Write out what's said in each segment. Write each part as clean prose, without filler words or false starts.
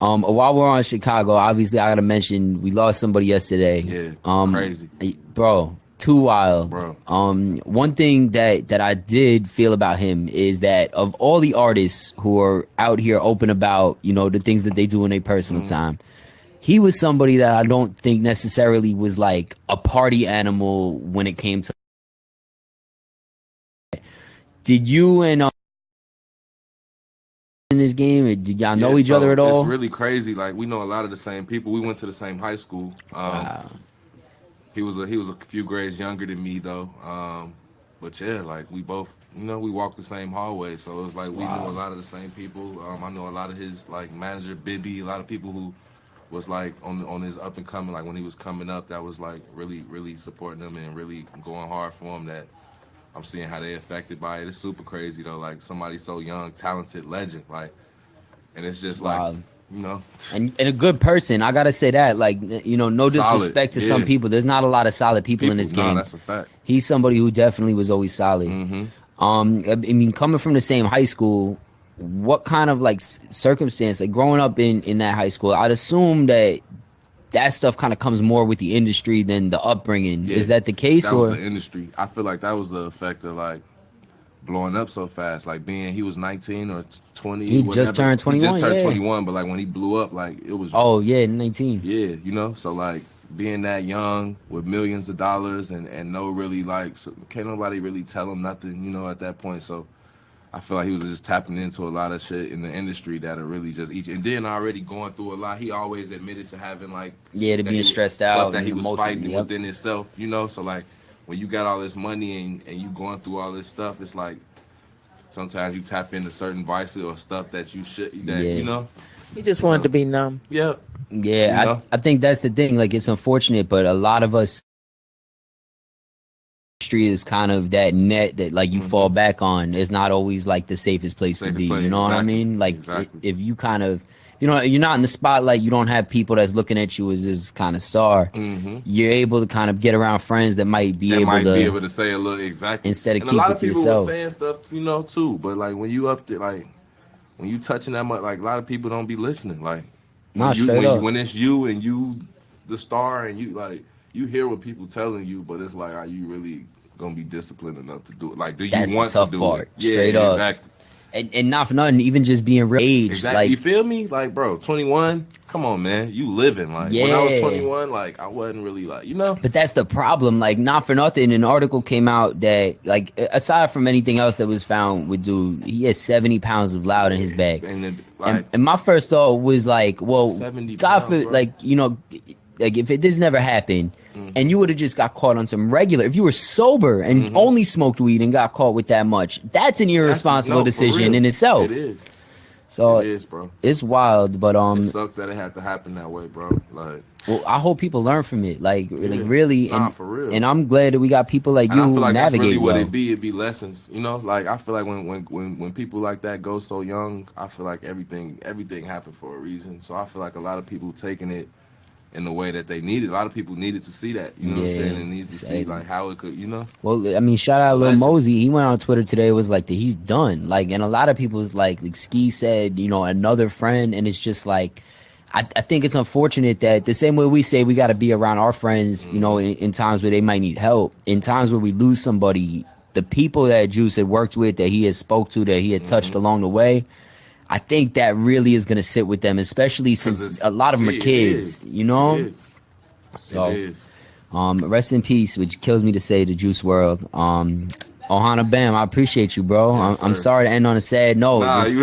While we're on Chicago, obviously I gotta mention we lost somebody yesterday. Yeah, crazy, Bro, too wild. bro. One thing that I did feel about him is that of all the artists who are out here open about, the things that they do in their personal time, he was somebody that I don't think necessarily was like a party animal when it came to. Did you and in this game, or did y'all know Yeah, each other so at it's all? really crazy. Like we know a lot of the same people. We went to the same high school. Wow. He was a few grades younger than me though. But yeah, like we both, we walked the same hallway. So it was like we knew a Wow. lot of the same people. I know a lot of his like manager Bibby, a lot of people who was like on his up and coming, like when he was coming up, that was like really, really supporting him and really going hard for him. That I'm seeing how they affected by it. It's super crazy though. Like somebody so young, talented, legend. Like, and it's just like, Wow. you know, And a good person. I gotta say that. Like, no solid. disrespect to some Yeah. people. There's not a lot of solid people in People. this No, game. that's a fact. He's somebody who definitely was always solid. I mean, coming from the same high school, what kind of like circumstance, like growing up in that high school, I'd assume that stuff kind of comes more with the industry than the upbringing. Yeah. Is that the case, That was or the industry. I feel like that was the effect of like blowing up so fast. Like he was 19 or 20. he whatever. just turned He 21? just turned Yeah. 21, but like when he blew up, like it was, Oh yeah, 19. yeah, So like being that young with millions of dollars and no really like, so can't nobody really tell him nothing, at that point. So I feel like he was just tapping into a lot of shit in the industry that are really just each, and then already going through a lot. He always admitted to having like, Yeah, to that being he- stressed stuff out that and he was emotional. fighting Yep. within himself, So like when you got all this money and you going through all this stuff, it's like sometimes you tap into certain vices or stuff that you should, that Yeah. He just wanted to be numb. Yeah, Yeah, I think that's the thing. Like, it's unfortunate, but a lot of us industry is kind of that net that like you fall back on. It's not always like the safest place to Safest be. place, You know what I exactly, mean? Like, exactly. if you kind of, you're not in the spotlight. You don't have people that's looking at you as this kind of star. You're able to kind of get around friends that might be that able might to. be able to say a little exactly Instead of and a lot keep of it to people yourself. were saying stuff, too. But like when you up there, like when you touching that much, like a lot of people don't be listening. Like Nah, you, straight up. when it's you and you, the star, and you like you hear what people telling you, but it's like, are you really gonna be disciplined enough to do it? Like, do you That's the want to tough do part. it? Yeah, Straight up. exactly. And not for nothing, even just being real age. Exactly. You Like, feel me? Like, bro, 21. Come on, man. You living like when I was Yeah. 21. Like I wasn't really like but that's the problem. Like, not for nothing, an article came out that, like, aside from anything else that was found with dude, he has 70 pounds of loud in his bag. And then, And, like, and my first thought was like, well, 70 God, pounds, bro. like, like if this never happened, and you would have just got caught on some regular, if you were sober and only smoked weed and got caught with that much, that's an irresponsible no, for decision real. in itself. It is. So It is, bro. it's wild, but It sucked that it had to happen that way, bro. Like, well, I hope people learn from it, like Yeah. really, Nah, and for real. and I'm glad that we got people like and you I feel who like that's navigate really what well. it be. It be lessons, Like I feel like when people like that go so young, I feel like everything happened for a reason. So I feel like a lot of people taking it in the way that they needed. A lot of people needed to see that. You know what I'm Yeah, saying? And needed to see exactly. like how it could. Well, I mean, shout out Lil Legend. Mosey. He went on Twitter today. It was like that he's done. Like, and a lot of people's like Ski said, another friend, and it's just like, I think it's unfortunate that the same way we say we got to be around our friends, in times where they might need help, in times where we lose somebody, the people that Juice had worked with, that he had spoke to, that he had touched along the way. I think that really is going to sit with them, especially since a lot of them are kids, It is. So, It is. rest in peace, which kills me to say, the Juice World. Ohana Bam, I appreciate you, bro. Yes, I'm sir. sorry to end on a sad note. Nah, This-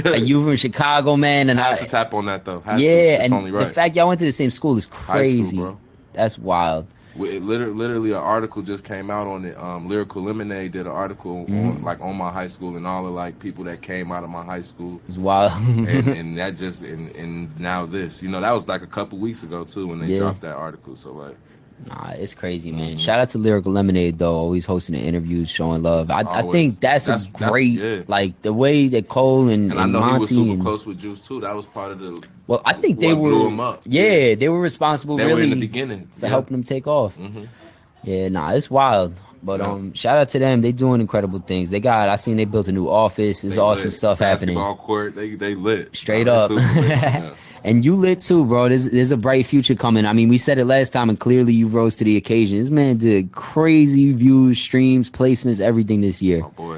good. you from Chicago, man, and I I had to tap on that though. Had to. yeah, It's and only right. the fact y'all went to the same school is crazy. bro. That's wild. Literally, an article just came out on it. Lyrical Lemonade did an article on my high school and all the like people that came out of my high school, It's wild. and that just and now this, that was like a couple weeks ago too when they Yeah. dropped that article. So like, Nah, it's crazy, man. Shout out to Lyrical Lemonade though, always hosting the interviews, showing love. I Always. think that's That's- a great yeah. like the way that Cole and and I know he was Monty super and, close with Juice too. That was part of the. well, I think they what were blew him up. Yeah, they were responsible They really were in the beginning for yeah. helping them take off. Yeah, nah, it's wild. But Yeah. shout out to them. They doing incredible things. I seen they built a new office. There's They awesome lit. stuff happening. Basketball court, they lit. Straight They up. super lit. Yeah. And you lit too, bro. There's a bright future coming. I mean, we said it last time, and clearly you rose to the occasion. This man did crazy views, streams, placements, everything this year. My boy.